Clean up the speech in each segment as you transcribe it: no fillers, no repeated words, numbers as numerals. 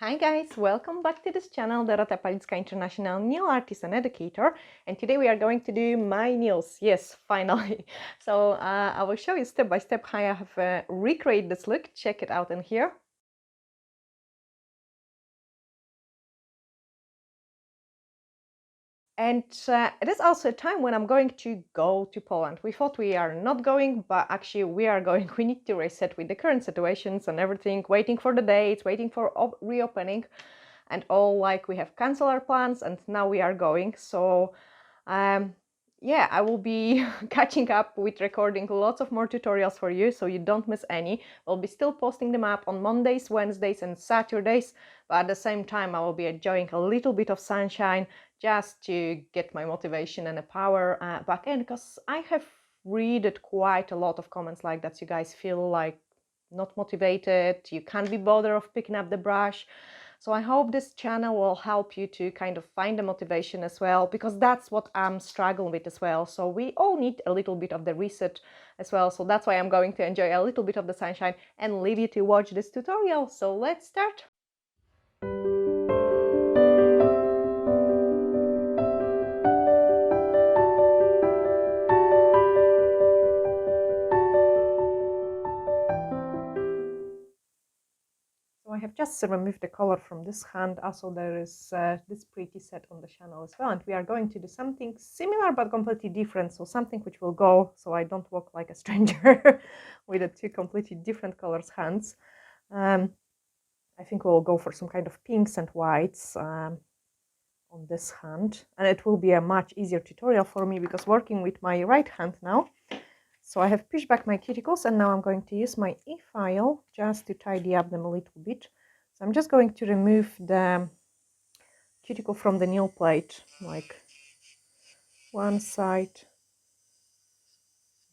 Hi guys, welcome back to this channel, Dorota Palicka, International Nail Artist and Educator, and today we are going to do my nails. Yes, finally. So I will show you step by step how I have recreated this look. Check it out in here. And it is also a time when I'm going to go to Poland. We thought we are not going, but actually we are going. We need to reset with the current situations and everything, waiting for the dates, waiting for reopening. And all, like, we have canceled our plans and now we are going. So yeah, I will be catching up with recording lots of more tutorials for you, so you don't miss any. I'll be still posting them up on Mondays, Wednesdays and Saturdays, but at the same time I will be enjoying a little bit of sunshine just to get my motivation and the power back in, because I have read quite a lot of comments like that. You guys feel like not motivated, you can't be bothered of picking up the brush. So I hope this channel will help you to kind of find the motivation as well, because that's what I'm struggling with as well. So we all need a little bit of the reset as well. So that's why I'm going to enjoy a little bit of the sunshine and leave you to watch this tutorial. So let's start. So I have just removed the color from this hand. Also, there is this pretty set on the channel as well. And we are going to do something similar but completely different. So something which will go so I don't walk like a stranger with the two completely different colors hands. I think we'll go for some kind of pinks and whites on this hand. And it will be a much easier tutorial for me because working with my right hand now. So I have pushed back my cuticles and now I'm going to use my e-file just to tidy up them a little bit. So I'm just going to remove the cuticle from the nail plate, like one side.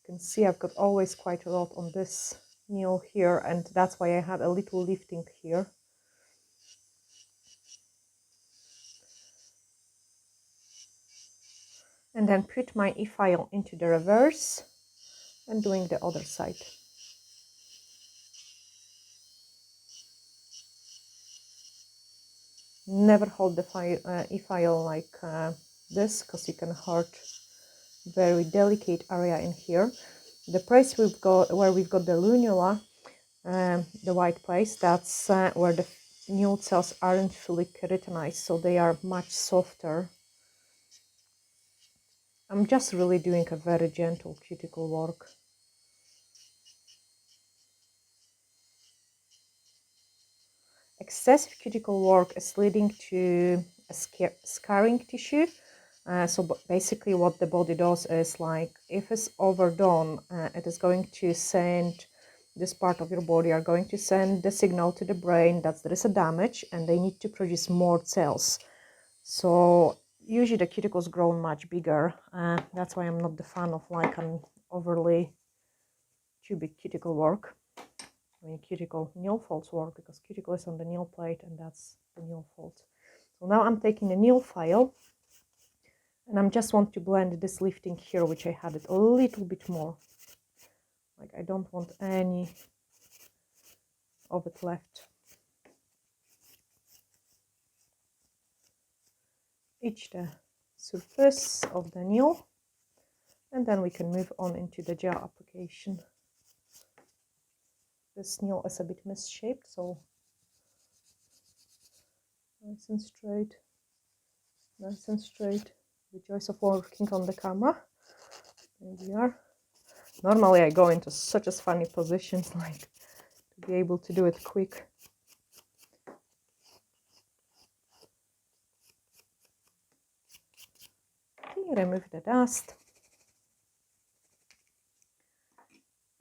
You can see I've got always quite a lot on this nail here, and that's why I had a little lifting here. And then put my e-file into the reverse and doing the other side. Never hold the e-file like this, because you can hurt very delicate area in here. The place where we've got the lunula, the white place, that's where the nail cells aren't fully keratinized, so they are much softer. I'm just really doing a very gentle cuticle work. Excessive cuticle work is leading to a scarring tissue. So basically what the body does is, like, if it's overdone, it is going to send, this part of your body are going to send the signal to the brain that there is a damage and they need to produce more cells. So usually the cuticles grow much bigger. That's why I'm not the fan of like an overly too big cuticle work. I mean, cuticle nail folds work, because cuticle is on the nail plate and that's the nail fold. So now I'm taking the nail file and I just want to blend this lifting here, which I had it a little bit more. Like, I don't want any of it left. Itch the surface of the nail, and then we can move on into the gel application. This nail is a bit misshaped, so nice and straight, nice and straight. The joys of working on the camera. There we are. Normally I go into such as funny positions, like, to be able to do it quick. Okay, remove the dust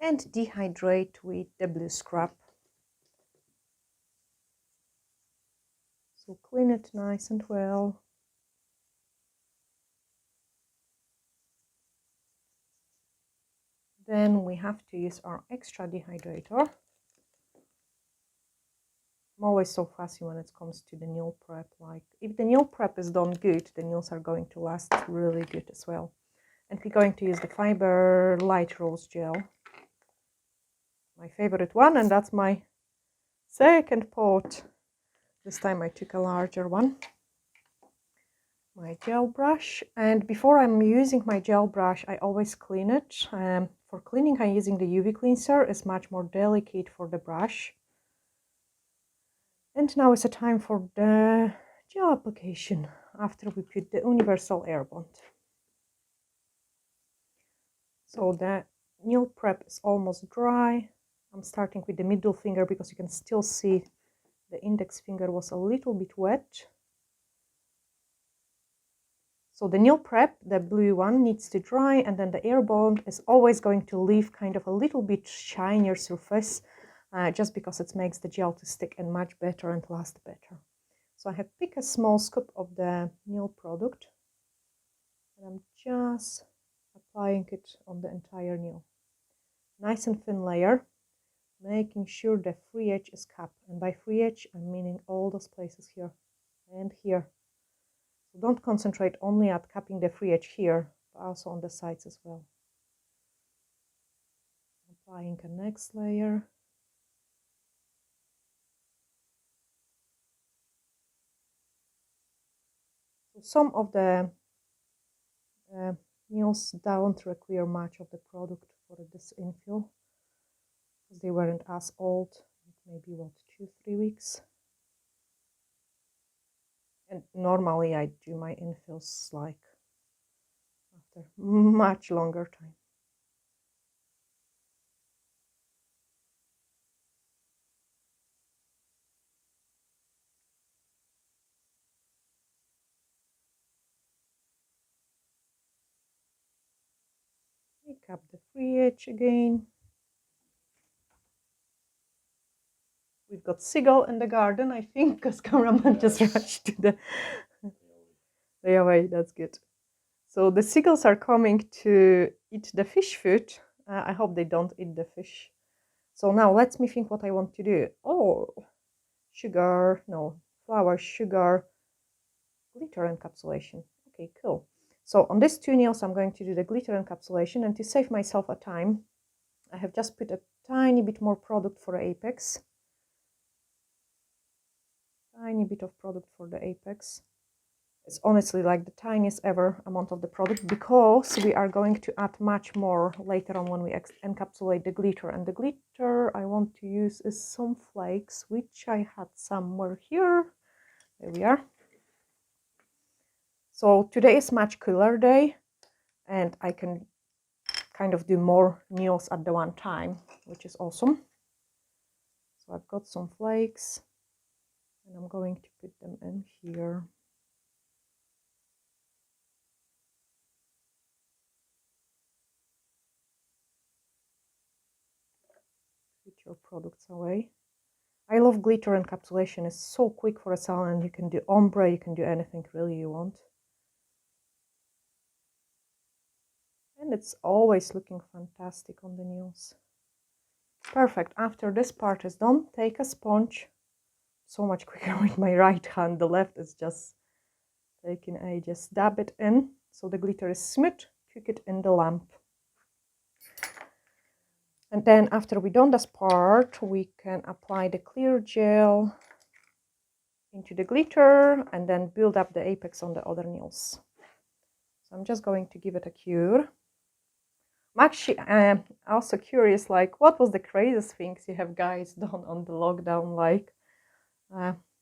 and dehydrate with the blue scrub. So clean it nice and well. Then we have to use our extra dehydrator. I'm always so fussy when it comes to the nail prep. Like, if the nail prep is done good, the nails are going to last really good as well. And we're going to use the Fiber Light Rose Gel, my favorite one, and that's my second pot. This time I took a larger one. My gel brush, and before I'm using my gel brush I always clean it. For cleaning I'm using the UV cleanser. It's much more delicate for the brush. And now is the time for the gel application after we put the universal air bond. So the nail prep is almost dry. I'm starting with the middle finger because you can still see the index finger was a little bit wet. So the nail prep, the blue one, needs to dry, and then the air bond is always going to leave kind of a little bit shinier surface, just because it makes the gel to stick and much better and last better. So I have picked a small scoop of the nail product, and I'm just applying it on the entire nail. Nice and thin layer, making sure the free edge is capped. And by free edge, I'm meaning all those places here and here. So don't concentrate only at capping the free edge here, but also on the sides as well. Applying a next layer. So some of the nails don't require much of the product for this infill, because they weren't as old, maybe what, 2-3 weeks. And normally I do my infills like after much longer time. Pick up the free edge again. We've got seagull in the garden, I think, because cameraman just rushed to the away. That's good. So the seagulls are coming to eat the fish food. I hope they don't eat the fish. So now let me think what I want to do. Oh, sugar, no, flour, sugar, glitter encapsulation. Okay, cool. So on these two nails I'm going to do the glitter encapsulation, and to save myself a time, I have just put a tiny bit more product for the apex. Tiny bit of product for the apex. It's honestly like the tiniest ever amount of the product, because we are going to add much more later on when we encapsulate the glitter. And the glitter I want to use is some flakes, which I had somewhere here. There we are. So today is much cooler day, and I can kind of do more nails at the one time, which is awesome. So I've got some flakes, and I'm going to put them in here. Put your products away. I love glitter encapsulation. It's so quick for a salon. You can do ombre, you can do anything really you want. And it's always looking fantastic on the nails. Perfect. After this part is done, take a sponge. So much quicker with my right hand. The left is just taking ages. Dab it in so the glitter is smooth. Cook it in the lamp. And then after we done this part, we can apply the clear gel into the glitter and then build up the apex on the other nails. So I'm just going to give it a cure. I'm actually also curious, like, what was the craziest things you have guys done on the lockdown? Like,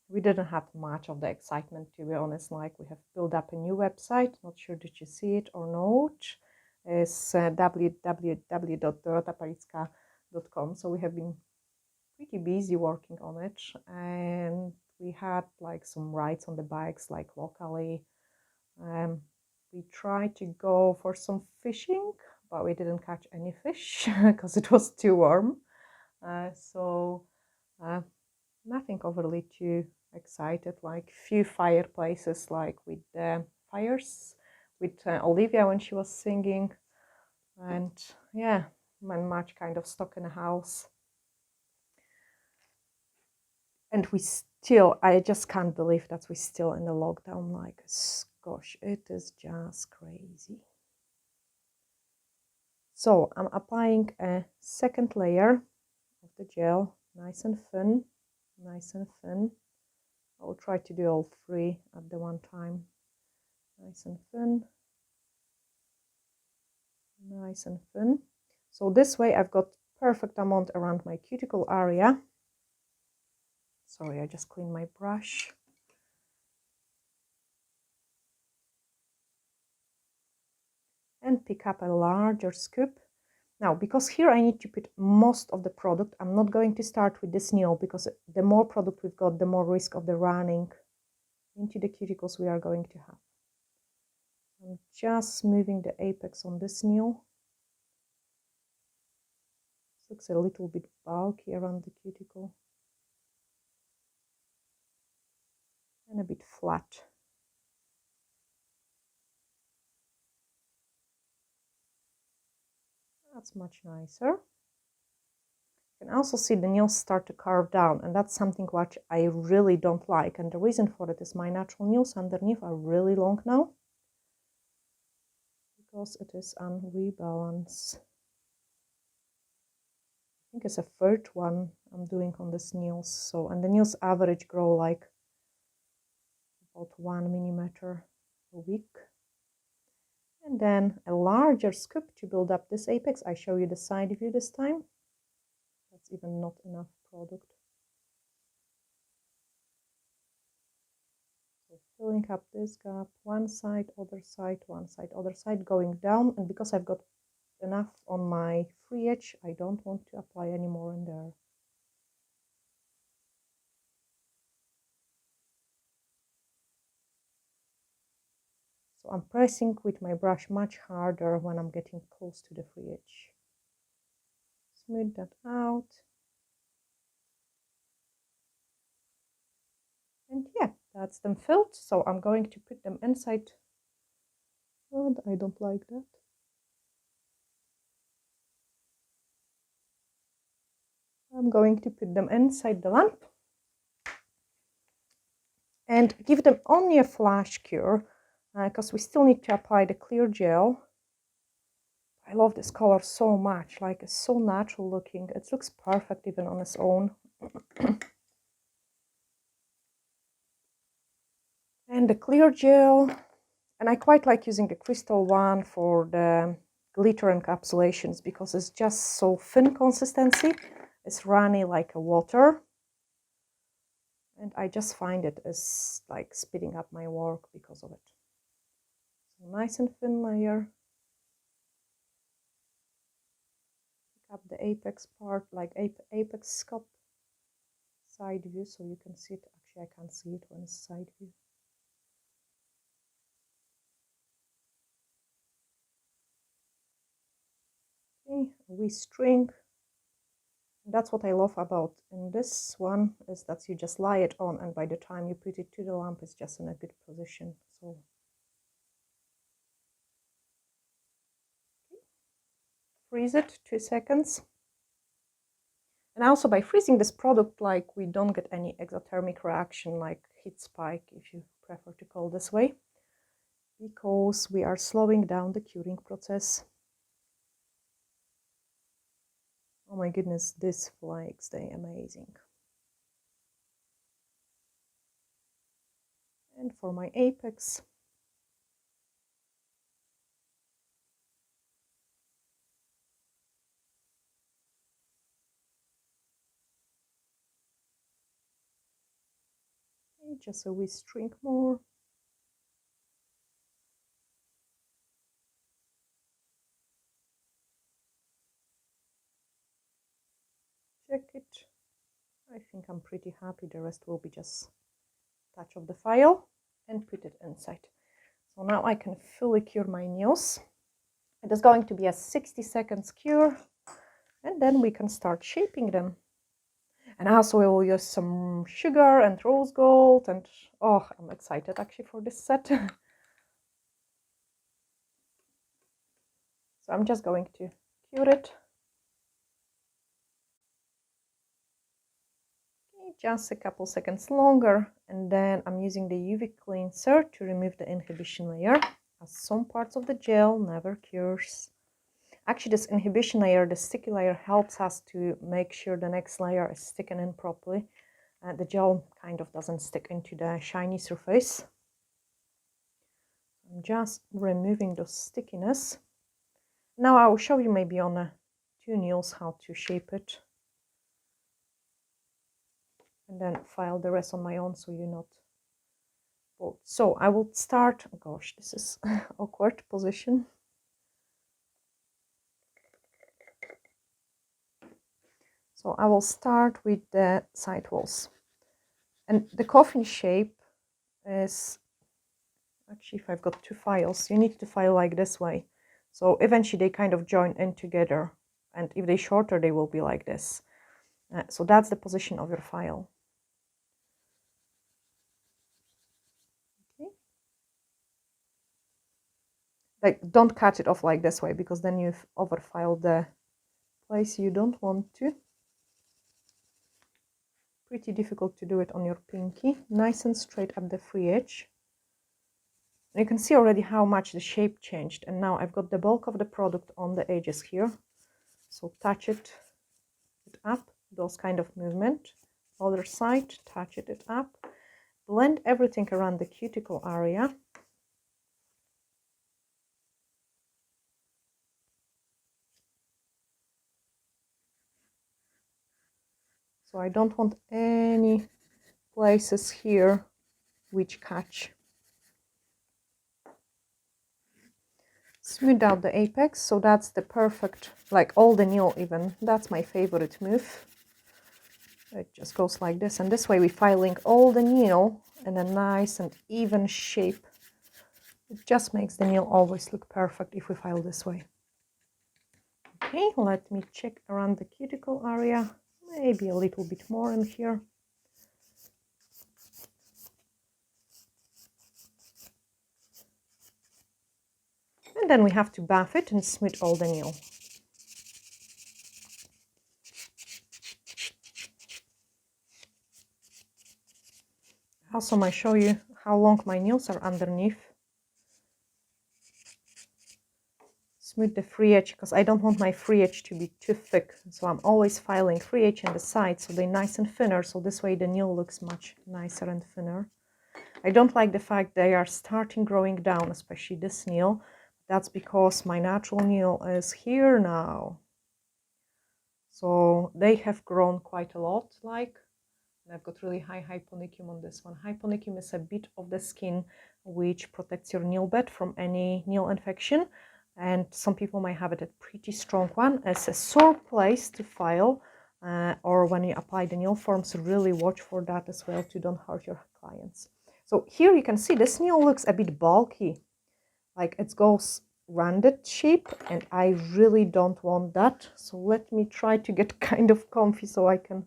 we didn't have much of the excitement, to be honest. Like, we have built up a new website. Not sure did you see it or not. It's www.dorotapalicka.com. So we have been pretty busy working on it, and we had like some rides on the bikes, like locally. We tried to go for some fishing, but we didn't catch any fish because it was too warm. Nothing overly too excited. Like few fireplaces, like with the fires with Olivia when she was singing, and yeah, and much kind of stuck in a house. And we still, I just can't believe that we're still in the lockdown. Like, gosh, it is just crazy. So I'm applying a second layer of the gel, nice and thin, nice and thin. I'll try to do all three at the one time. Nice and thin. Nice and thin. So this way I've got perfect amount around my cuticle area. Sorry, I just cleaned my brush. And pick up a larger scoop. Now, because here I need to put most of the product, I'm not going to start with this nail because the more product we've got, the more risk of the running into the cuticles we are going to have. I'm just moving the apex on this nail. It looks a little bit bulky around the cuticle. And a bit flat. That's much nicer. You can also see the nails start to carve down, and that's something which I really don't like. And the reason for it is my natural nails underneath are really long now, because it is on rebalance. I think it's a third one I'm doing on these nails. So, and the nails average grow like about 1 millimeter a week. And then a larger scoop to build up this apex. I show you the side view this time. That's even not enough product. So filling up this gap, one side, other side, one side, other side, going down. And because I've got enough on my free edge, I don't want to apply any more in there. So I'm pressing with my brush much harder when I'm getting close to the free edge. Smooth that out. And yeah, that's them filled. So I'm going to put them inside. And I don't like that. I'm going to put them inside the lamp and give them only a flash cure because we still need to apply the clear gel. I love this color so much, like it's so natural looking. It looks perfect even on its own. And the clear gel, and I quite like using the crystal one for the glitter encapsulations because it's just so thin consistency. It's runny like a water. And I just find it is like speeding up my work because of it. So nice and thin layer. Pick up the apex part, like apex scope side view, so you can see it. Actually, I can't see it when it's side view. Okay, a wee string. That's what I love about in this one, is that you just lie it on, and by the time you put it to the lamp, it's just in a good position. So freeze it 2 seconds. And also by freezing this product, like, we don't get any exothermic reaction like heat spike, if you prefer to call this way, because we are slowing down the curing process. Oh my goodness, these flakes, they're amazing. And for my apex, okay, just a wee string more. Check it. I think I'm pretty happy. The rest will be just touch of the file and put it inside. So now I can fully cure my nails. It is going to be a 60 seconds cure, and then we can start shaping them. And also we will use some sugar and rose gold, and oh, I'm excited actually for this set. So I'm just going to cure it. Just a couple seconds longer, and then I'm using the UV cleanser to remove the inhibition layer, as some parts of the gel never cures. Actually, this inhibition layer, the sticky layer, helps us to make sure the next layer is sticking in properly, The gel kind of doesn't stick into the shiny surface. I'm just removing the stickiness. Now I will show you maybe on 2 nails how to shape it. And then file the rest on my own so you're not bored. So I will start, oh gosh, this is awkward position. So I will start with the side walls. And the coffin shape is, actually if I've got 2 files, you need to file like this way. So eventually they kind of join in together. And if they're shorter, they will be like this. So that's the position of your file. Okay. Like, don't cut it off like this way, because then you've overfiled the place you don't want to. Pretty difficult to do it on your pinky. Nice and straight at the free edge. And you can see already how much the shape changed. And now I've got the bulk of the product on the edges here. So touch it up, those kind of movement. Other side, touch it up. Blend everything around the cuticle area. So I don't want any places here which catch. Smooth out the apex, so that's the perfect, like all the nail even, that's my favorite move. It just goes like this, and this way we're filing all the nail in a nice and even shape. It just makes the nail always look perfect if we file this way. Okay, let me check around the cuticle area, maybe a little bit more in here. And then we have to buff it and smooth all the nail. Also, I show you how long my nails are underneath. Smooth the free edge, because I don't want my free edge to be too thick. So I'm always filing free edge on the side, so they're nice and thinner. So this way the nail looks much nicer and thinner. I don't like the fact they are starting growing down, especially this nail. That's because my natural nail is here now. So they have grown quite a lot, like. And I've got really high hyponychium on this one. Hyponychium is a bit of the skin which protects your nail bed from any nail infection. And some people might have it a pretty strong one. As a sore place to file, or when you apply the nail forms, really watch for that as well to don't hurt your clients. So here you can see this nail looks a bit bulky, like it goes rounded shape, and I really don't want that. So let me try to get kind of comfy so I can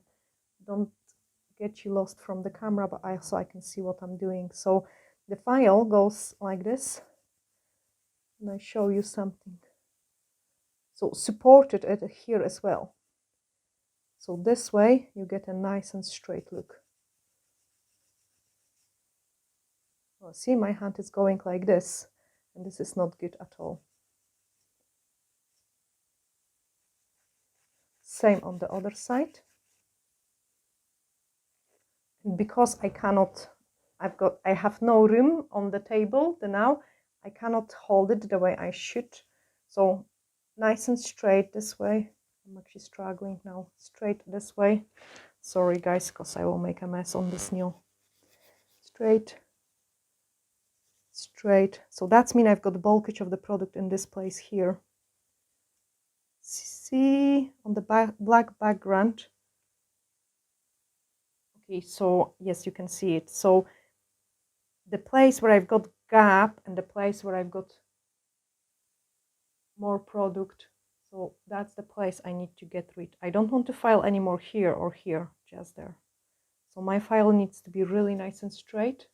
don't get you lost from the camera, but also I can see what I'm doing. So the file goes like this, and I show you something. So supported it here as well. So this way you get a nice and straight look. Well, see, my hand is going like this, and this is not good at all. Same on the other side. Because I cannot, I have no room on the table now, I cannot hold it the way I should. So nice and straight this way. I'm actually struggling now. Straight this way. Sorry guys, because I will make a mess on this nail. Straight. Straight. So that's mean I've got the bulkage of the product in this place here. See on the black background. Okay, so yes, you can see it. So the place where I've got gap and the place where I've got more product, so that's the place I need to get rid. I don't want to file anymore here or here, just there. So my file needs to be really nice and straight.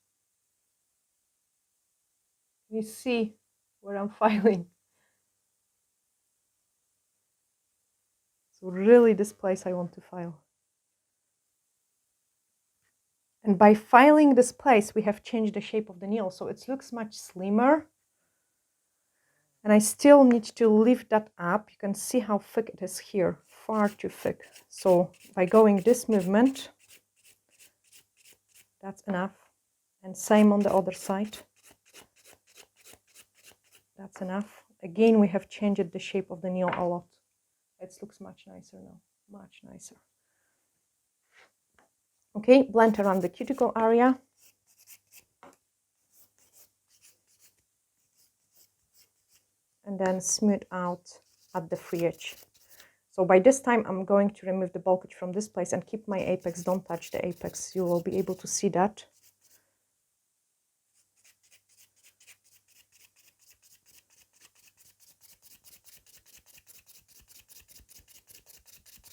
You see where I'm filing. So really this place I want to file. And by filing this place, we have changed the shape of the nail, so it looks much slimmer. And I still need to lift that up. You can see how thick it is here, far too thick. So by going this movement, That's enough. And same on the other side. That's enough. Again, we have changed the shape of the nail a lot. It looks much nicer now, much nicer. Okay, blend around the cuticle area. And then smooth out at the free edge. So by this time, I'm going to remove the bulkage from this place and keep my apex. Don't touch the apex. You will be able to see that.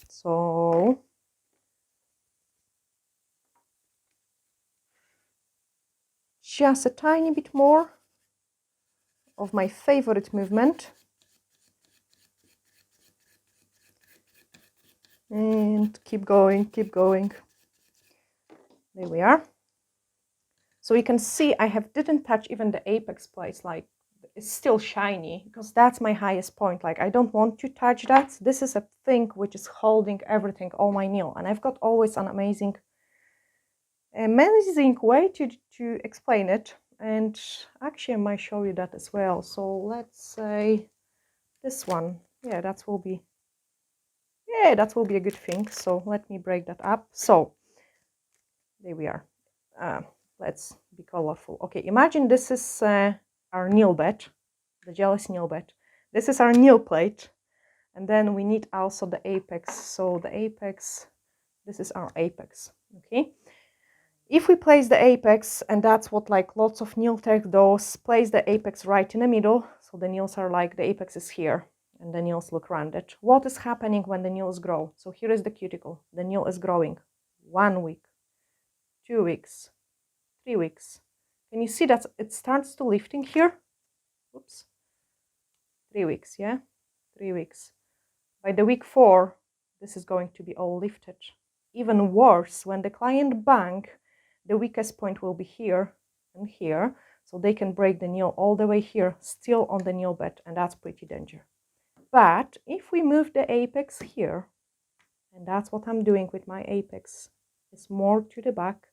So just a tiny bit more of my favorite movement. And keep going, keep going. There we are. So you can see I didn't touch even the apex place, like it's still shiny because that's my highest point. Like I don't want to touch that. This is a thing which is holding everything, all my nail. And I've got always an amazing way to explain it. And actually I might show you that as well. So let's say this one. Yeah, that will be a good thing. So let me break that up. So there we are. Let's be colorful. Okay, imagine this is our nail bed, the jealous nail bed. This is our nail plate. And then we need also the apex. So the apex, this is our apex. Okay. If we place the apex, and that's what like lots of nail tech does, place the apex right in the middle. So the nails are like, the apex is here and the nails look rounded. What is happening when the nails grow? So here is the cuticle. The nail is growing 1 week, 2 weeks, 3 weeks. Can you see that it starts to lifting here? Oops. 3 weeks, yeah? 3 weeks. By the week 4, this is going to be all lifted. Even worse, when the client bang, the weakest point will be here and here. So they can break the nail all the way here, still on the nail bed, and that's pretty dangerous. But if we move the apex here, and that's what I'm doing with my apex, it's more to the back,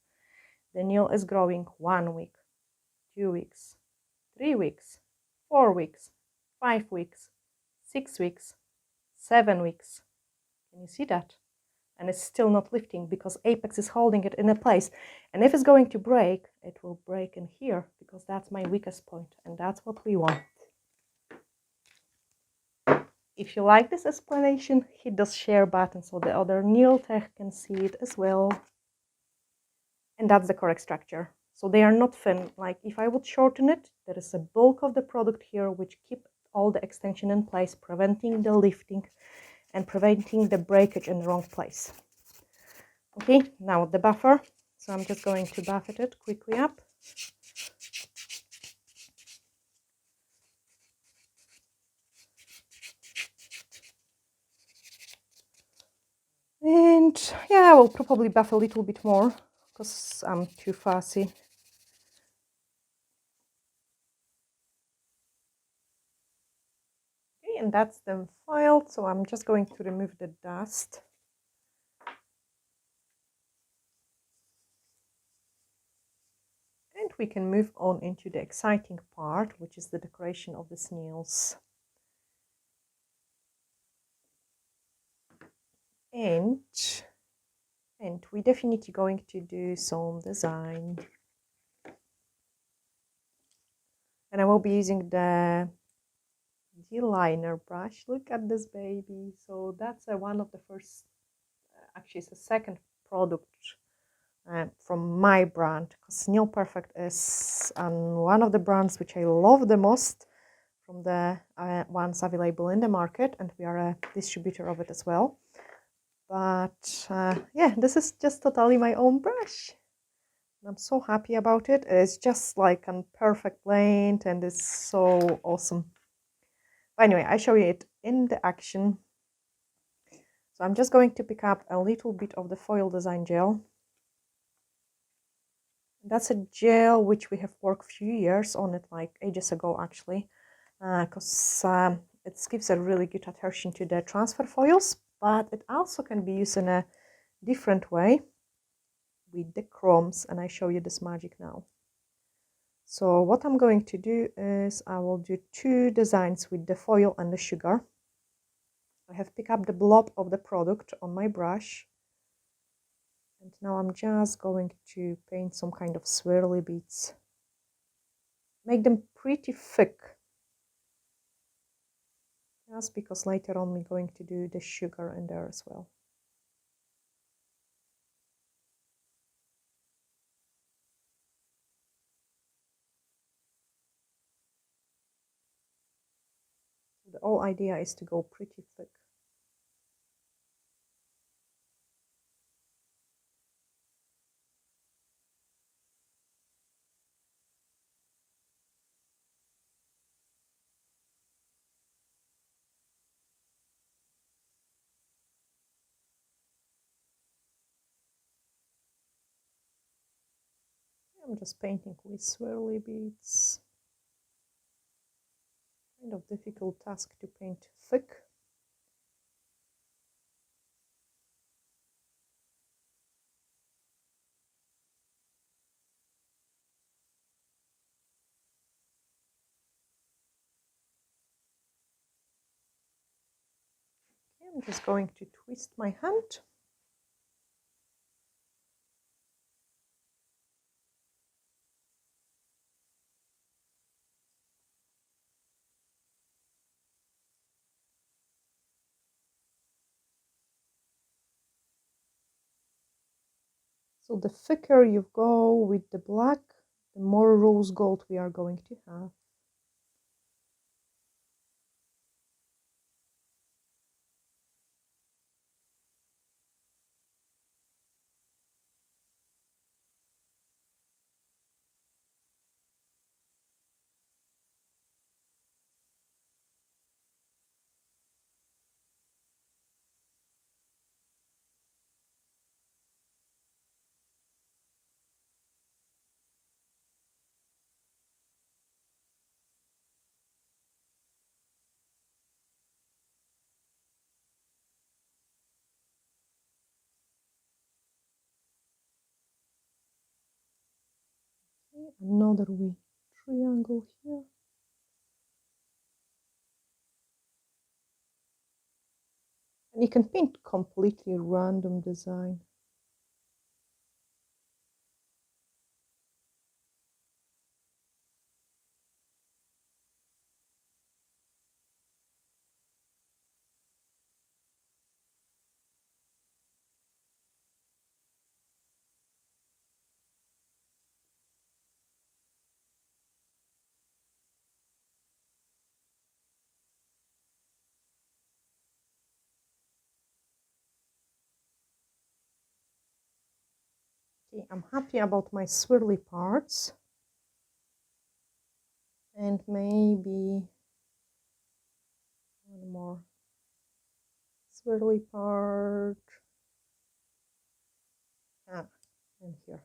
the nail is growing 1 week, 2 weeks, 3 weeks, 4 weeks, 5 weeks, 6 weeks, 7 weeks. Can you see that? And it's still not lifting because apex is holding it in a place. And if it's going to break, it will break in here because that's my weakest point, and that's what we want. If you like this explanation, hit the share button so the other nail tech can see it as well. And that's the correct structure. So they are not thin. Like if I would shorten it, there is a bulk of the product here which keep all the extension in place, preventing the lifting and preventing the breakage in the wrong place. Okay, now the buffer. So I'm just going to buffet it quickly up. And yeah, I will probably buff a little bit more because I'm too fussy. Okay, and that's them filed. So I'm just going to remove the dust. And we can move on into the exciting part, which is the decoration of the snails. And we're definitely going to do some design. And I will be using the D-liner brush. Look at this baby. So that's one of the first, actually it's the second product from my brand, because Nail Perfect is one of the brands which I love the most from the ones available in the market, and we are a distributor of it as well. But yeah, this is just totally my own brush. I'm so happy about it. It's just like a perfect blend and it's so awesome. But anyway, I show you it in the action. So I'm just going to pick up a little bit of the foil design gel. That's a gel which we have worked a few years on it, like ages ago actually, because it gives a really good adhesion to the transfer foils, but it also can be used in a different way. with the chromes, and I show you this magic now. So what I'm going to do is I will do two designs with the foil and the sugar. I have picked up the blob of the product on my brush, and now I'm just going to paint some kind of swirly beads. Make them pretty thick, just because later on we're going to do the sugar in there as well. The whole idea is to go pretty thick. I'm just painting with swirly beads. Kind of difficult task to paint thick. Okay, I'm just going to twist my hand. So the thicker you go with the black, the more rose gold we are going to have. Okay, another wee triangle here. And you can paint completely random design. Okay, I'm happy about my swirly parts. And maybe one more swirly part. And here.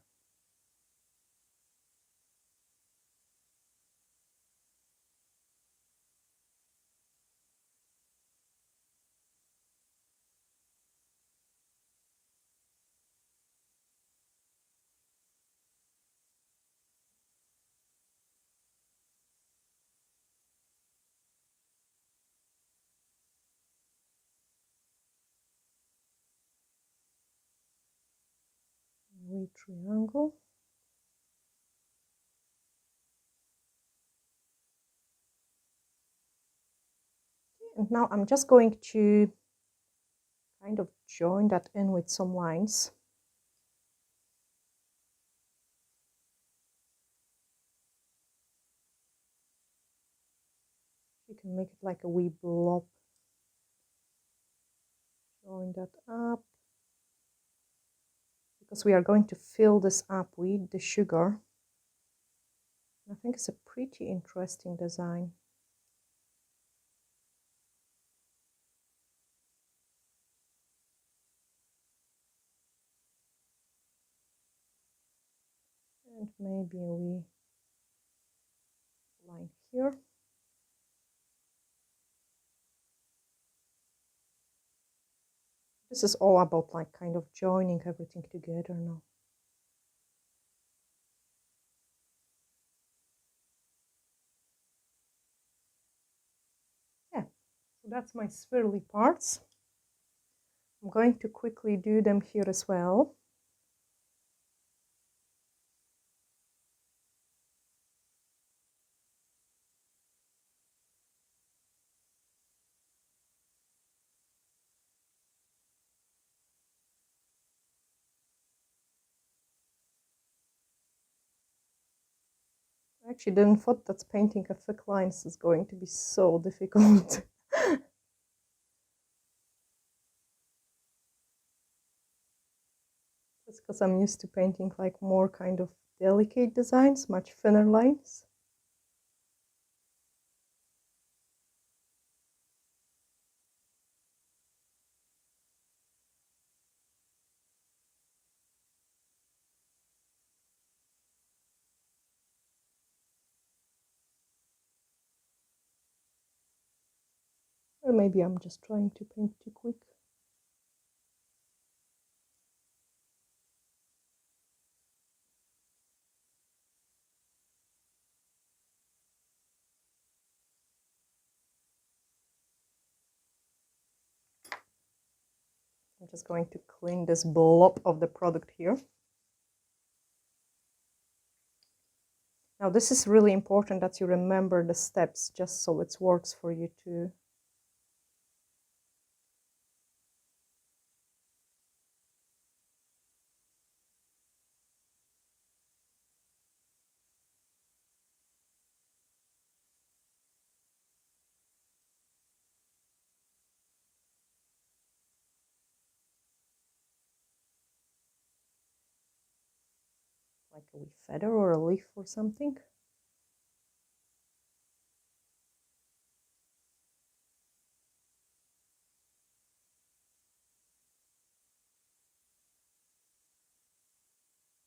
Wee triangle. And now I'm just going to kind of join that in with some lines. You can make it like a wee blob. Join that up. Because we are going to fill this up with the sugar. I think it's a pretty interesting design. And maybe a wee line here. This is all about like kind of joining everything together now. That's my swirly parts. I'm going to quickly do them here as well. I actually didn't thought that painting a thick lines is going to be so difficult. It's because I'm used to painting like more kind of delicate designs, much thinner lines. Or maybe I'm just trying to paint too quick. I'm just going to clean this blob of the product here. Now this is really important that you remember the steps just so it works for you too. Like a wee feather or a leaf or something.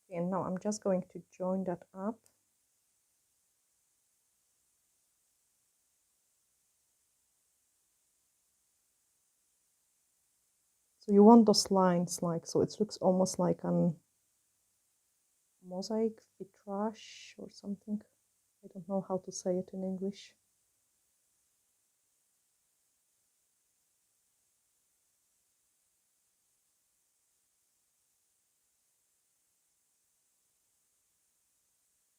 And now I'm just going to join that up. So you want those lines like, so it looks almost like a mosaic vitrage or something. I don't know how to say it in English.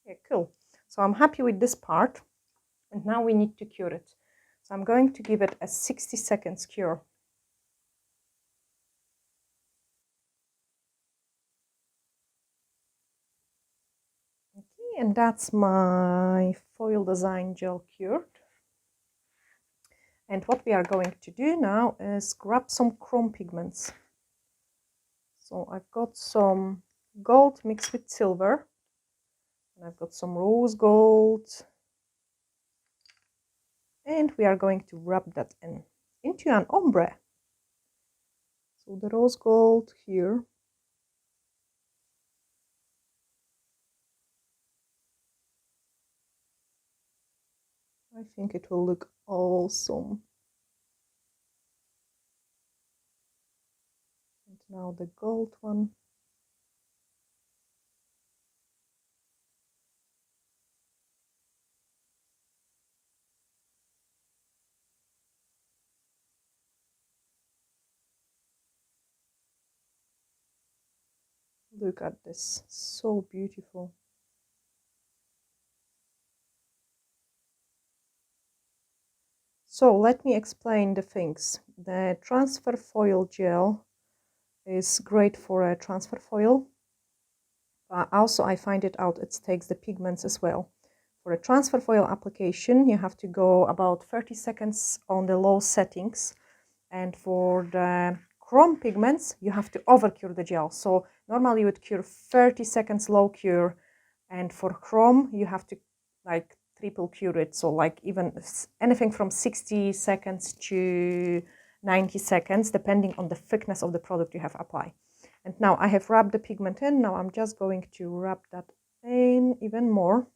Okay, cool. So I'm happy with this part. And now we need to cure it. So I'm going to give it a 60 seconds cure. Okay, and that's my foil design gel cured. And what we are going to do now is grab some chrome pigments. So I've got some gold mixed with silver. And I've got some rose gold. And we are going to rub that into an ombre. So the rose gold here. I think it will look awesome. And now the gold one. Look at this, so beautiful. So let me explain the things. The transfer foil gel is great for a transfer foil. Also, I find it out, it takes the pigments as well. For a transfer foil application, you have to go about 30 seconds on the low settings. And for the chrome pigments, you have to overcure the gel. So normally you would cure 30 seconds low cure. And for chrome, you have to like triple cure it. So like even anything from 60 seconds to 90 seconds, depending on the thickness of the product you have applied. And now I have rubbed the pigment in. Now I'm just going to rub that in even more.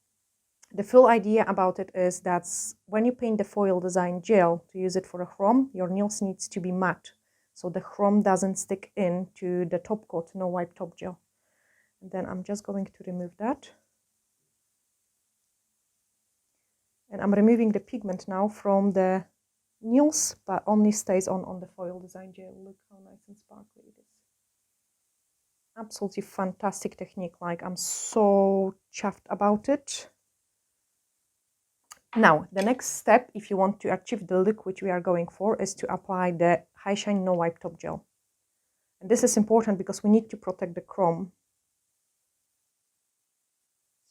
The full idea about it is that when you paint the foil design gel to use it for a chrome, your nails needs to be matte. So the chrome doesn't stick into the top coat, no wipe top gel. And then I'm just going to remove that. And I'm removing the pigment now from the nails, but only stays on the foil design gel. Look how nice and sparkly it is. Absolutely fantastic technique. Like, I'm so chuffed about it. Now, the next step, if you want to achieve the look which we are going for, is to apply the High Shine No Wipe Top Gel. And this is important because we need to protect the chrome.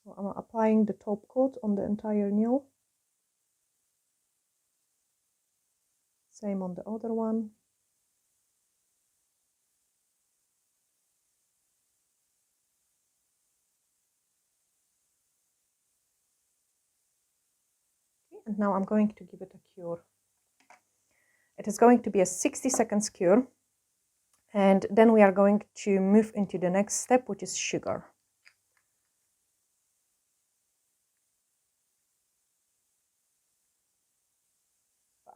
So I'm applying the top coat on the entire nail. Same on the other one. Okay, and now I'm going to give it a cure. It is going to be a 60 seconds cure. And then we are going to move into the next step, which is sugar.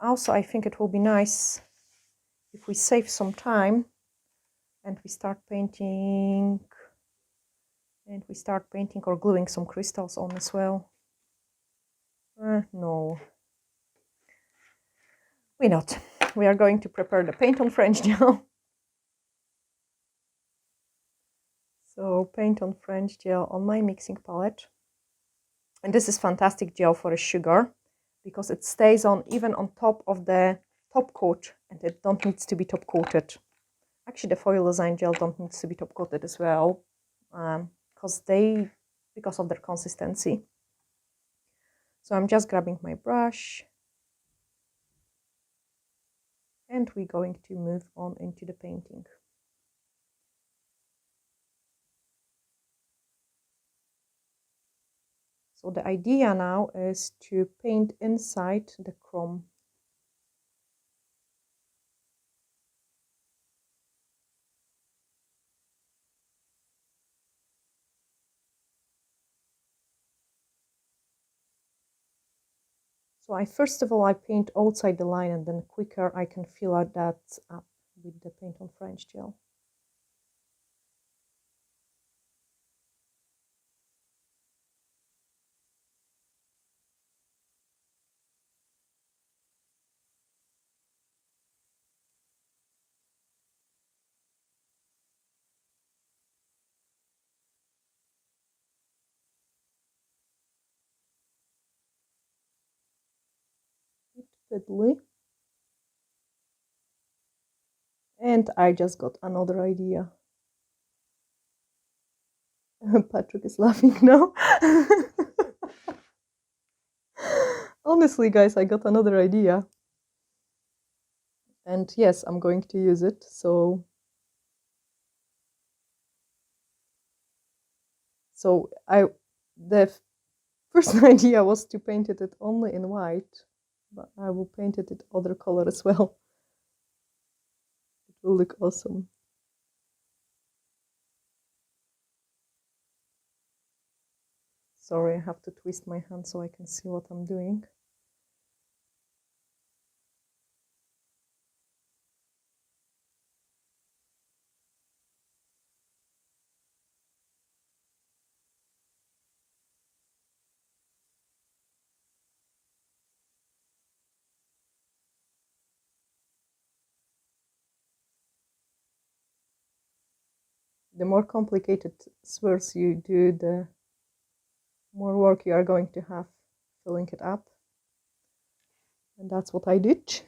Also, I think it will be nice if we save some time and we start painting or gluing some crystals on as well. No, we're not. We are going to prepare the paint on French gel. So paint on French gel on my mixing palette. And this is fantastic gel for a sugar because it stays on even on top of the top coat, and it don't needs to be top coated. Actually, the foil design gel don't need to be top coated as well, because of their consistency. So I'm just grabbing my brush, and we're going to move on into the painting. So the idea now is to paint inside the chrome. So first of all, I paint outside the line, and then quicker I can fill out that up with the paint on French gel. Fiddly. And I just got another idea. Patrick is laughing now. Honestly, guys, I got another idea. And yes, I'm going to use it. So the first idea was to paint it only in white, but I will paint it other color as well. It will look awesome. Sorry, I have to twist my hand so I can see what I'm doing. The more complicated swirls you do, the more work you are going to have filling it up. And that's what I did.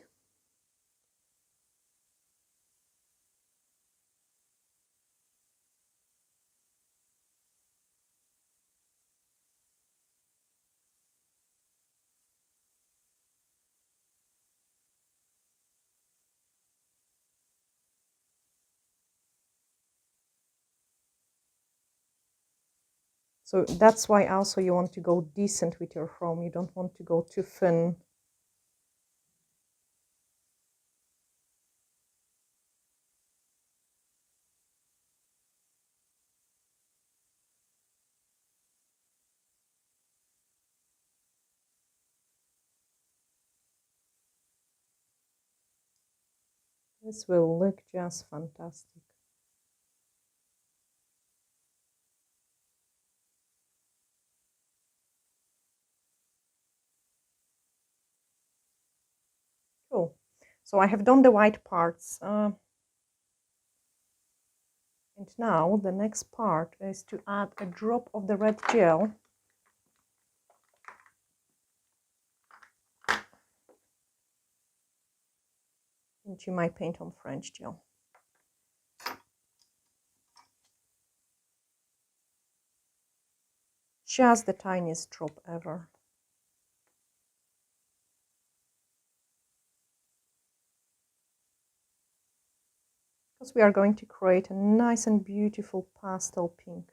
So that's why also you want to go decent with your chrome. You don't want to go too thin. This will look just fantastic. Cool. So I have done the white parts. And now the next part is to add a drop of the red gel into my Paint on French gel. Just the tiniest drop ever. Because we are going to create a nice and beautiful pastel pink.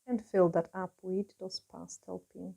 And fill that up with those pastel pink.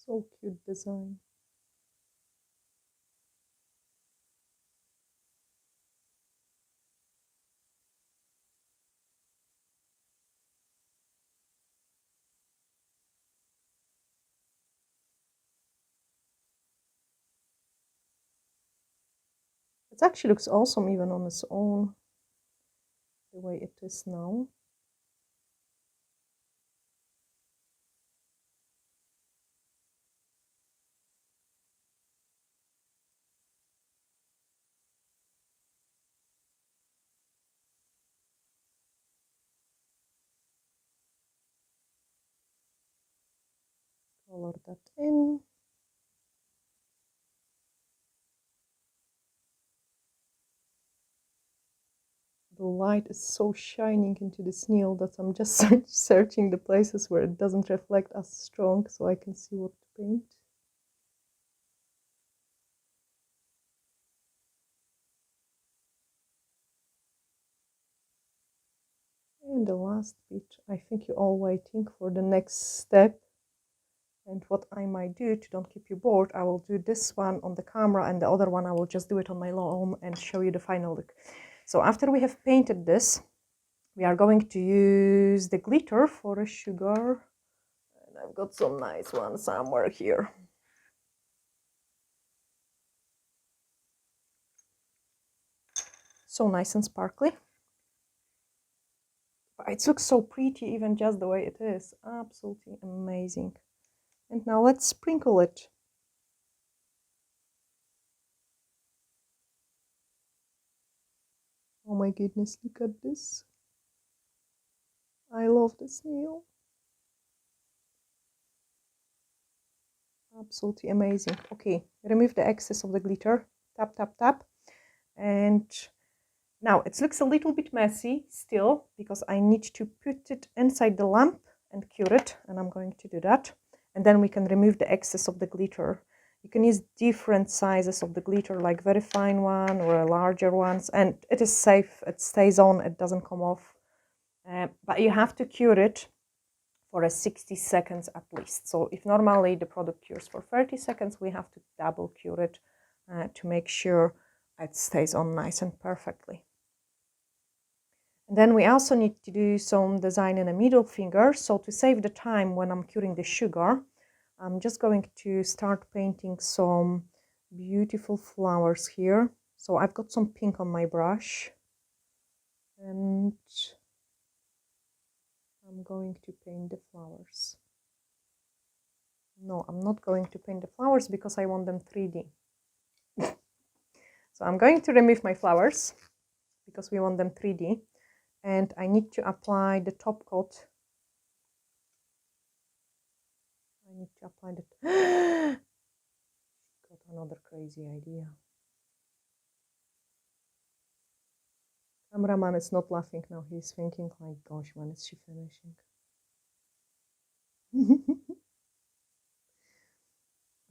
So cute design. It actually looks awesome even on its own, the way it is now. Color that in. The light is so shining into this nail that I'm just searching the places where it doesn't reflect as strong so I can see what to paint. And the last bit, I think you're all waiting for the next step. And what I might do to don't keep you bored, I will do this one on the camera and the other one I will just do it on my own and show you the final look. So after we have painted this, we are going to use the glitter for a sugar. And I've got some nice ones somewhere here. So nice and sparkly. But it looks so pretty even just the way it is. Absolutely amazing. And now let's sprinkle it. Oh my goodness, look at this. I love this nail. Absolutely amazing. Okay, remove the excess of the glitter. Tap, tap, tap. And now it looks a little bit messy still because I need to put it inside the lamp and cure it. And I'm going to do that. And then we can remove the excess of the glitter. You can use different sizes of the glitter, like very fine one or larger ones. And it is safe. It stays on. It doesn't come off. But you have to cure it for 60 seconds at least. So if normally the product cures for 30 seconds, we have to double cure it to make sure it stays on nice and perfectly. And then we also need to do some design in the middle finger. So to save the time when I'm curing the sugar, I'm just going to start painting some beautiful flowers here. So I've got some pink on my brush. And I'm going to paint the flowers. No, I'm not going to paint the flowers because I want them 3D. So I'm going to remove my flowers because we want them 3D. And I need to apply the top coat. I need to apply the... Got another crazy idea. Cameraman is not laughing now. He's thinking like, gosh, when is she finishing?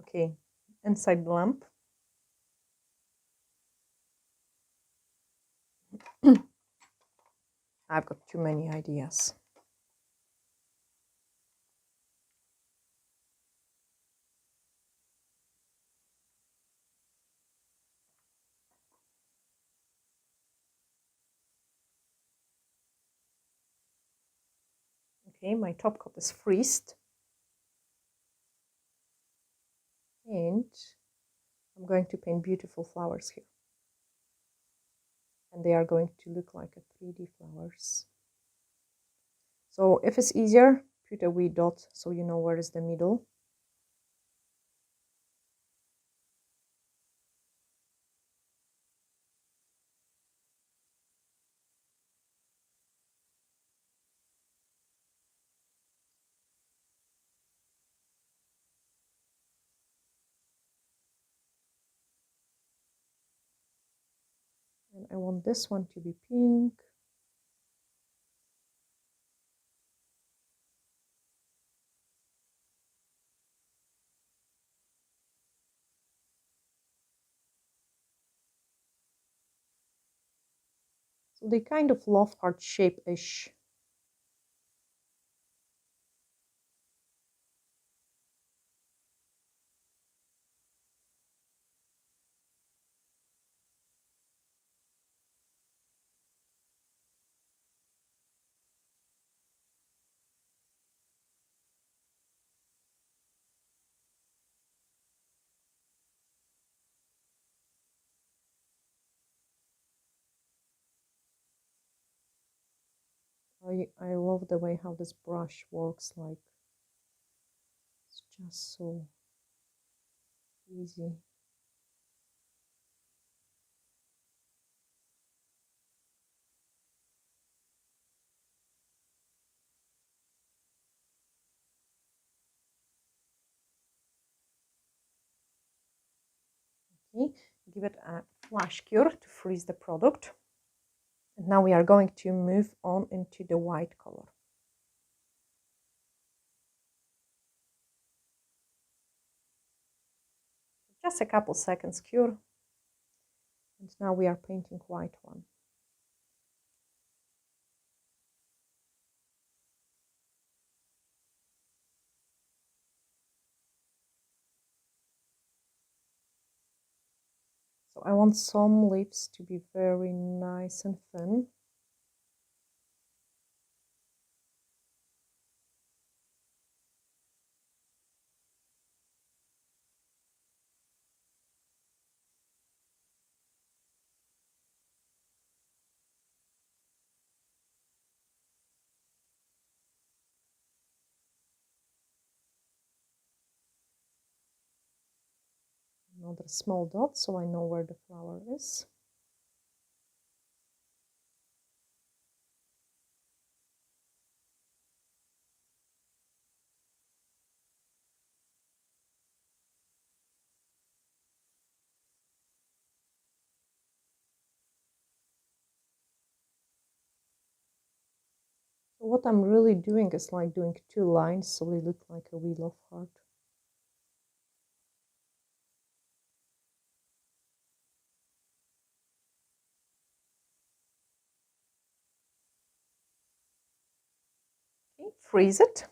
Okay, inside the lamp. I've got too many ideas. Okay, my top coat is freezed. And I'm going to paint beautiful flowers here. And they are going to look like a 3D flowers. So if it's easier, put a wee dot so you know where is the middle. And I want this one to be pink. So they kind of love heart shape-ish. I love the way how this brush works, like it's just so easy. Okay, give it a flash cure to freeze the product. And now we are going to move on into the white color. Just a couple seconds cure. And now we are painting white one. So I want some leaves to be very nice and thin. Another small dot so I know where the flower is. So what I'm really doing is like doing two lines so they look like a wheel of heart. Okay, freeze it.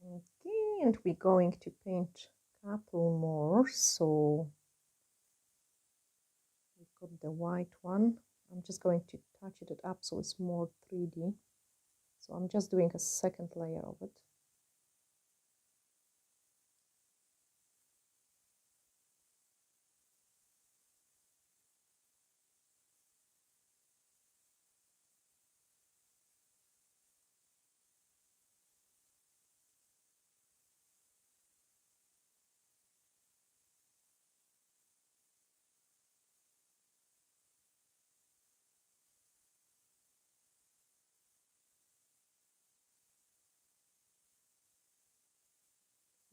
Okay, and we're going to paint a couple more. So we got the white one. I'm just going to touch it up so it's more 3D. So I'm just doing a second layer of it.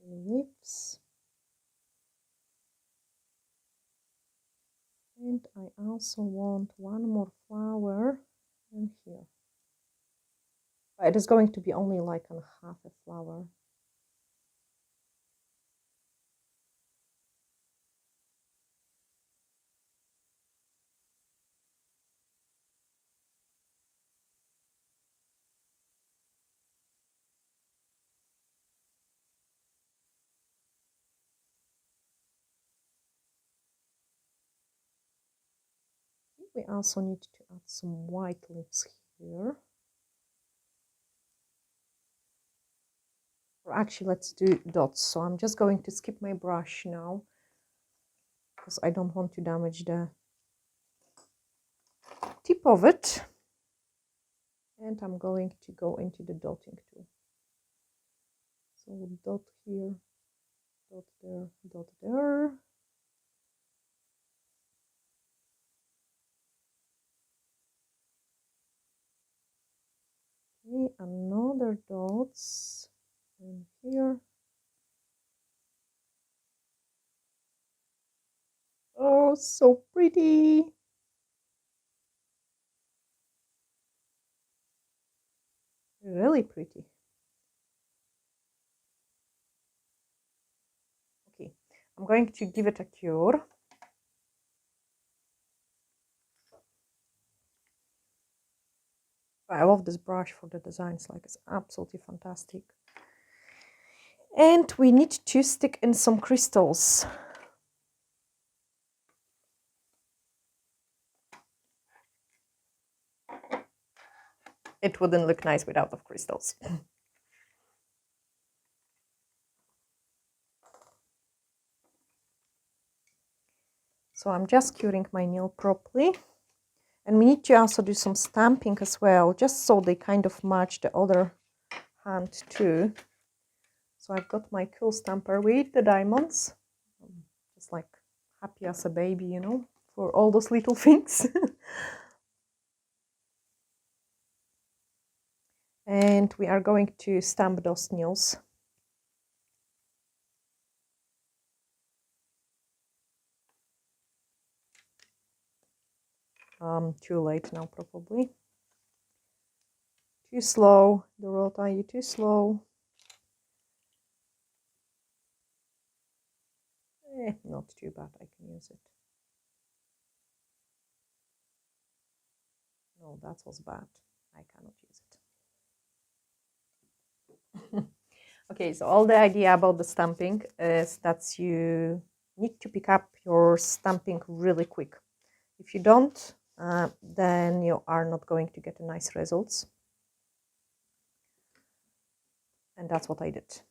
Lips. And I also want one more flower in here. But it is going to be only like a half a flower. we also need to add some white lips here. Or actually, let's do dots. So I'm just going to skip my brush now because I don't want to damage the tip of it. And I'm going to go into the dotting tool. So dot here, dot there, dot there. Okay, another dots, and here. Oh, so pretty. Really pretty. Okay, I'm going to give it a cure. I love this brush for the designs, like it's absolutely fantastic. And we need to stick in some crystals. It wouldn't look nice without the crystals. So I'm just curing my nail properly. And we need to also do some stamping as well, just so they kind of match the other hand too. So I've got my cool stamper with the diamonds. I'm just like happy as a baby, you know, for all those little things. And we are going to stamp those nails. Too late now, probably. Too slow, Dorota, you're too slow. Not too bad, I can use it. No, that was bad. I cannot use it. Okay, so all the idea about the stamping is that you need to pick up your stamping really quick. If you don't, then you are not going to get nice results. And that's what I did.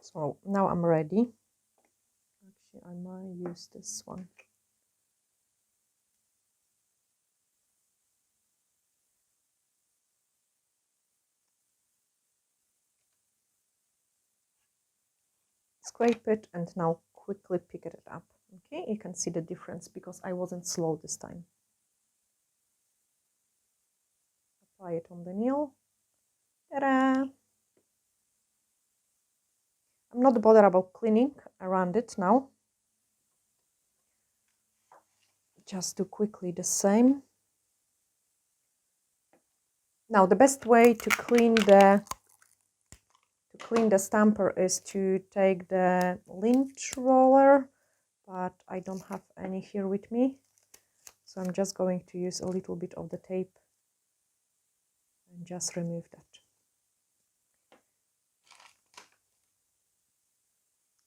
So now I'm ready. Actually, I might use this one. Scrape it and now quickly pick it up. Okay, you can see the difference because I wasn't slow this time. Apply it on the nail. Ta-da! I'm not bothered about cleaning around it now. Just do quickly the same. Now the best way to clean the stamper is to take the lint roller, but I don't have any here with me, so I'm just going to use a little bit of the tape and just remove that.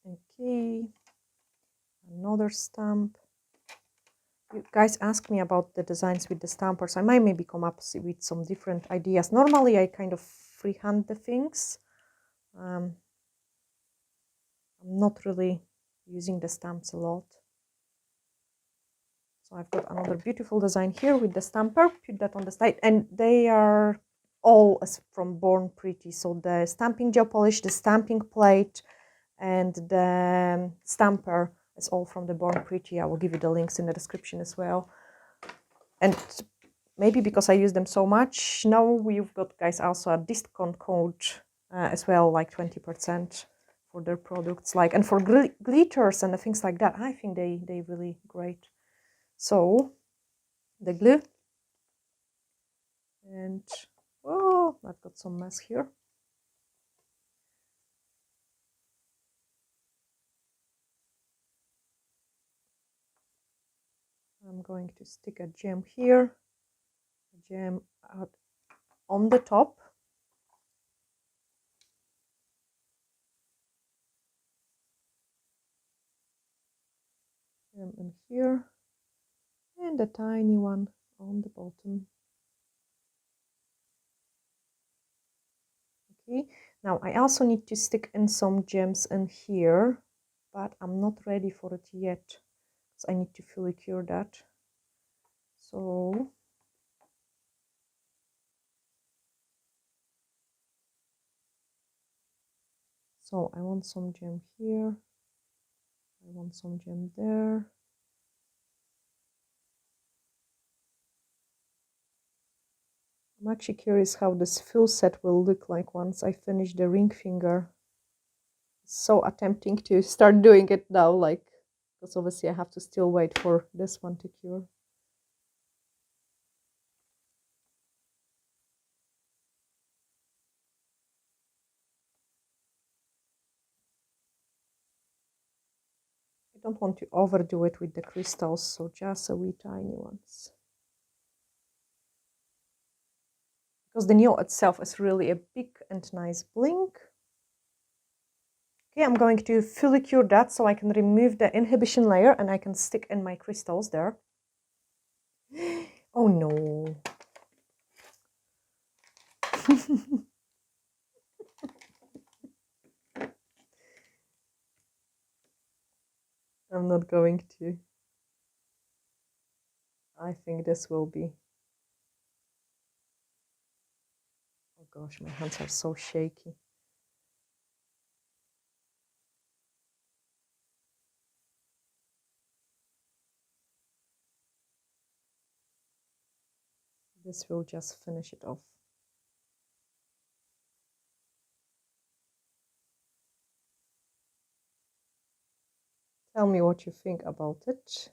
Okay, another stamp. You guys ask me about the designs with the stampers. I might maybe come up with some different ideas. Normally I kind of freehand the things. I'm not really using the stamps a lot. So I've got another beautiful design here with the stamper. Put that on the side, and they are all from Born Pretty. So the stamping gel polish, the stamping plate, and the stamper is all from the Born Pretty. I will give you the links in the description as well. And maybe because I use them so much, now we've got, guys, also a discount code as well, like 20% for their products, like, and for glitters and things like that. I think they really great. So the glue, and oh, I've got some mess here. I'm going to stick a gem here, a gem out on the top. gem in here and a tiny one on the bottom. Okay, now I also need to stick in some gems in here, but I'm not ready for it yet, so I need to fully cure that. So I want some gem here, I want some gem there. I'm actually curious how this full set will look like once I finish the ring finger. It's so tempting to start doing it now, like, because obviously I have to still wait for this one to cure. I don't want to overdo it with the crystals, so just a wee tiny ones. Because the nail itself is really a big and nice blink. Okay, I'm going to fully cure that so I can remove the inhibition layer and I can stick in my crystals there. Oh no. I'm not going to. I think this will be. Oh gosh, my hands are so shaky. This will just finish it off. Tell me what you think about it.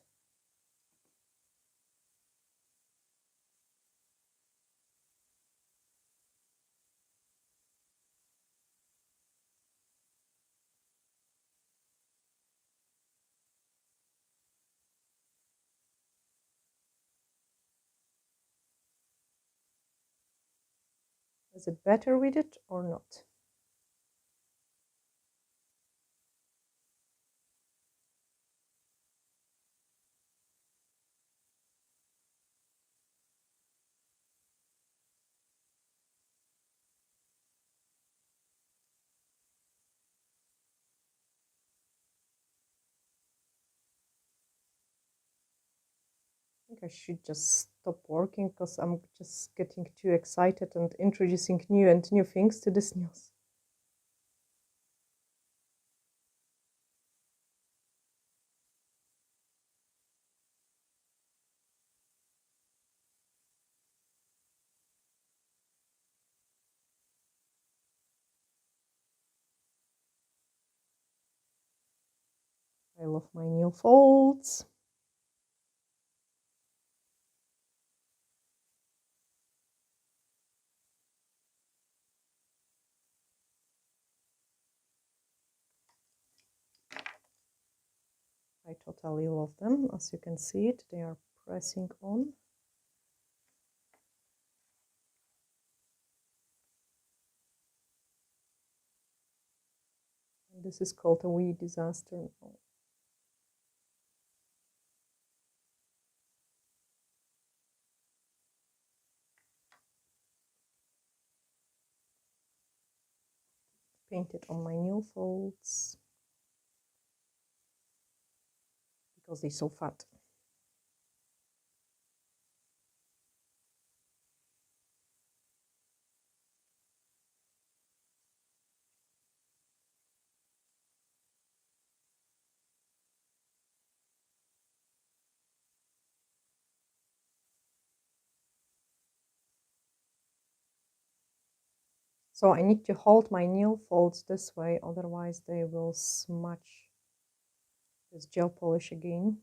Is it better with it or not? I think I should just stop working because I'm just getting too excited and introducing new things to this nails. I love my nail folds. I totally love them. As you can see it, they are pressing on. And this is called a wee disaster. Paint it on my nail folds because they're so fat. So I need to hold my nail folds this way, otherwise they will smudge this gel polish again.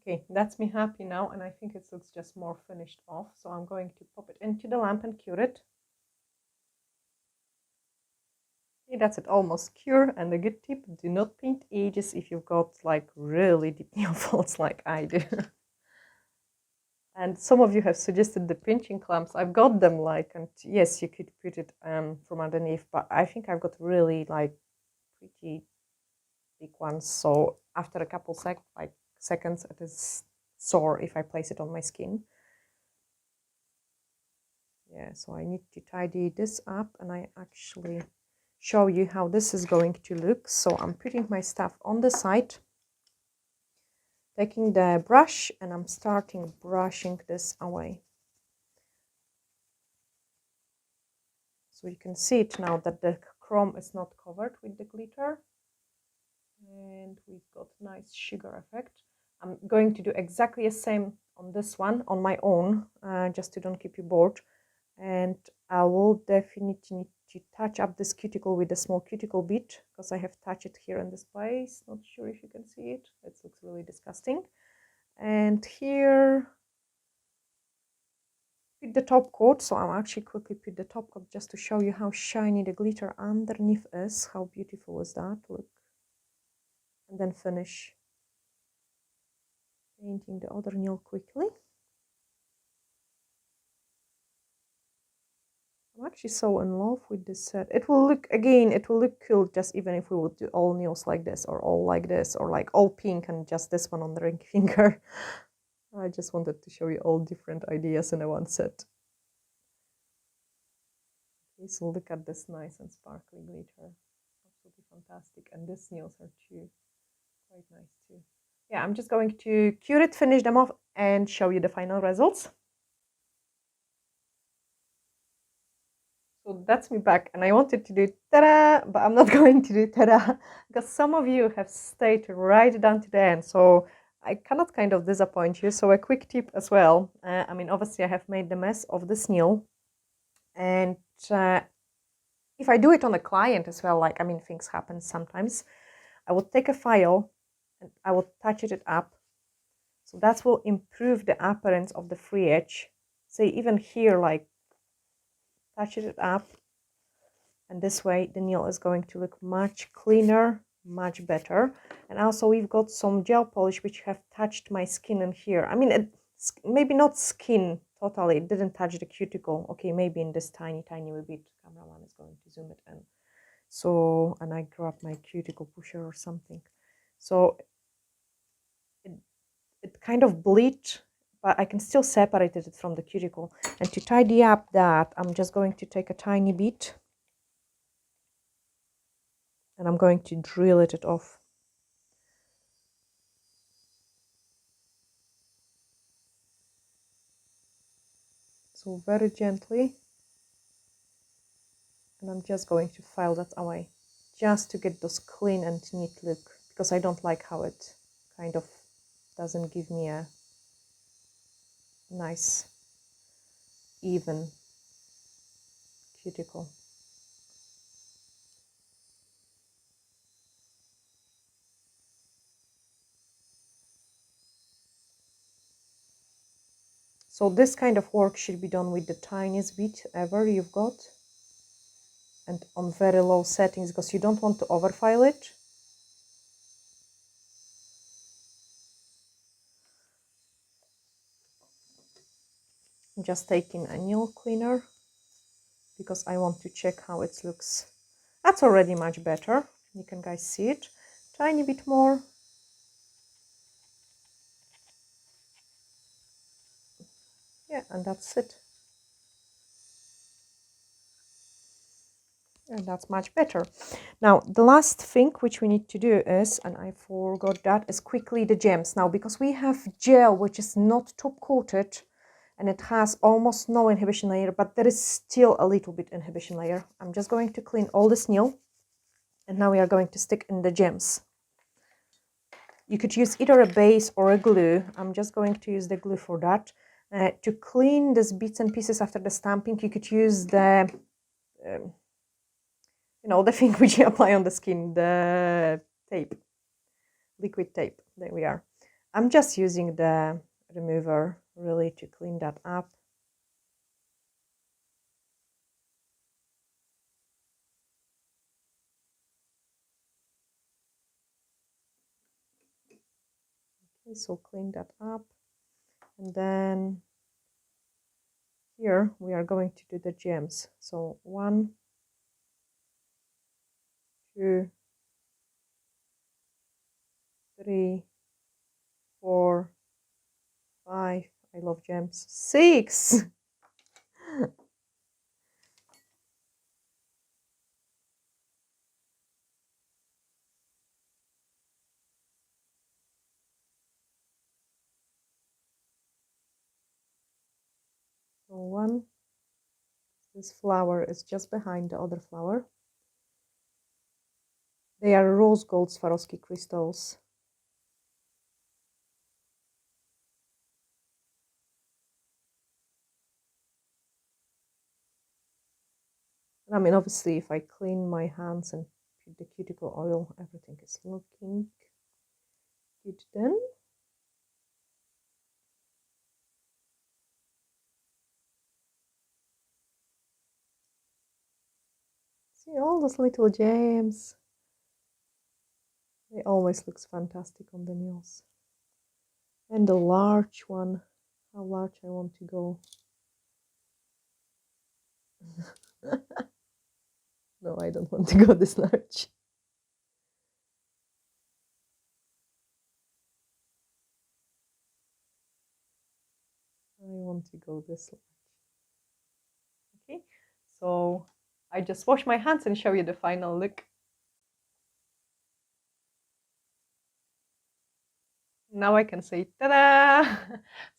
Okay, that's me happy now, and I think it looks just more finished off. So I'm going to pop it into the lamp and cure it. Okay, that's it, almost cured. And a good tip, do not paint edges if you've got like really deep nail folds like I do. And some of you have suggested the pinching clamps. I've got them like, and yes, you could put it from underneath, but I think I've got really like pretty big ones. So after a couple seconds, it is sore if I place it on my skin. Yeah, so I need to tidy this up, and I actually show you how this is going to look. So I'm putting my stuff on the side, taking the brush, and I'm starting brushing this away. So you can see it now that the chrome is not covered with the glitter, and we've got nice sugar effect. I'm going to do exactly the same on this one on my own, just to don't keep you bored. And I will definitely need to touch up this cuticle with a small cuticle bit, because I have touched it here in this place. Not sure if you can see it. It looks really disgusting. And here, put the top coat. So I'll actually quickly put the top coat just to show you how shiny the glitter underneath is. How beautiful is that? Look. And then finish painting the other nail quickly. I'm actually so in love with this set. It will look, again, it will look cool just even if we would do all nails like this, or all like this, or like all pink and just this one on the ring finger. I just wanted to show you all different ideas in a one set. Okay, so look at this nice and sparkly glitter. Absolutely fantastic. And these nails are too quite nice too. Yeah, I'm just going to cure it, finish them off, and show you the final results. So that's me back, and I wanted to do ta-da, but I'm not going to do ta-da, because some of you have stayed right down to the end, so I cannot kind of disappoint you. So a quick tip as well. I mean, obviously I have made the mess of this nail, and if I do it on a client as well, like, I mean, things happen sometimes, I will take a file and I will touch it up. So that will improve the appearance of the free edge. Say even here, like, touch it up, and this way the nail is going to look much cleaner, much better. And also we've got some gel polish which have touched my skin in here. I mean, maybe not skin totally, it didn't touch the cuticle. Okay, maybe in this tiny bit. Cameraman is going to zoom it in. So, and I grab my cuticle pusher or something. So it kind of bleed, but I can still separate it from the cuticle. And to tidy up that, I'm just going to take a tiny bit, and I'm going to drill it off. So very gently. And I'm just going to file that away, just to get those clean and neat look, because I don't like how it kind of doesn't give me a nice, even cuticle. So this kind of work should be done with the tiniest bit ever you've got, and on very low settings, because you don't want to overfile it. I'm just taking a nail cleaner, because I want to check how it looks. That's already much better. You can guys see it. Tiny bit more. Yeah, and that's it. And that's much better. Now, the last thing which we need to do is, and I forgot that, is quickly the gems. Now, because we have gel which is not top coated, and it has almost no inhibition layer, but there is still a little bit inhibition layer. I'm just going to clean all this nail, and now we are going to stick in the gems. You could use either a base or a glue. I'm just going to use the glue for that. To clean these bits and pieces after the stamping, you could use the you know, the thing which you apply on the skin, the tape, liquid tape. There we are. I'm just using the remover really to clean that up. So clean that up. And then here we are going to do the gems. So 1, 2, 3, 4, 5. I love gems. 6. So 1. This flower is just behind the other flower. They are rose gold Swarovski crystals. I mean, obviously, if I clean my hands and put the cuticle oil, everything is looking good then. See all those little gems. It always looks fantastic on the nails. And the large one, how large I want to go. No, I don't want to go this large. I want to go this large. Okay, so I just wash my hands and show you the final look. Now I can say ta-da!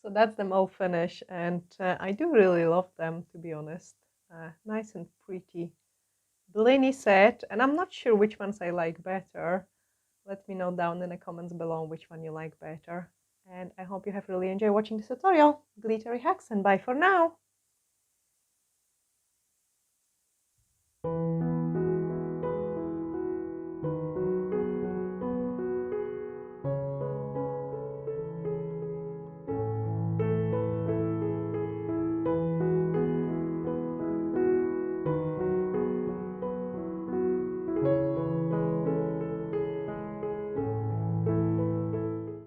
So that's the mauve finish, and I do really love them, to be honest. Nice and pretty blingy set, and I'm not sure which ones I like better. Let me know down in the comments below which one you like better. And I hope you have really enjoyed watching this tutorial. Glittery hacks, and bye for now!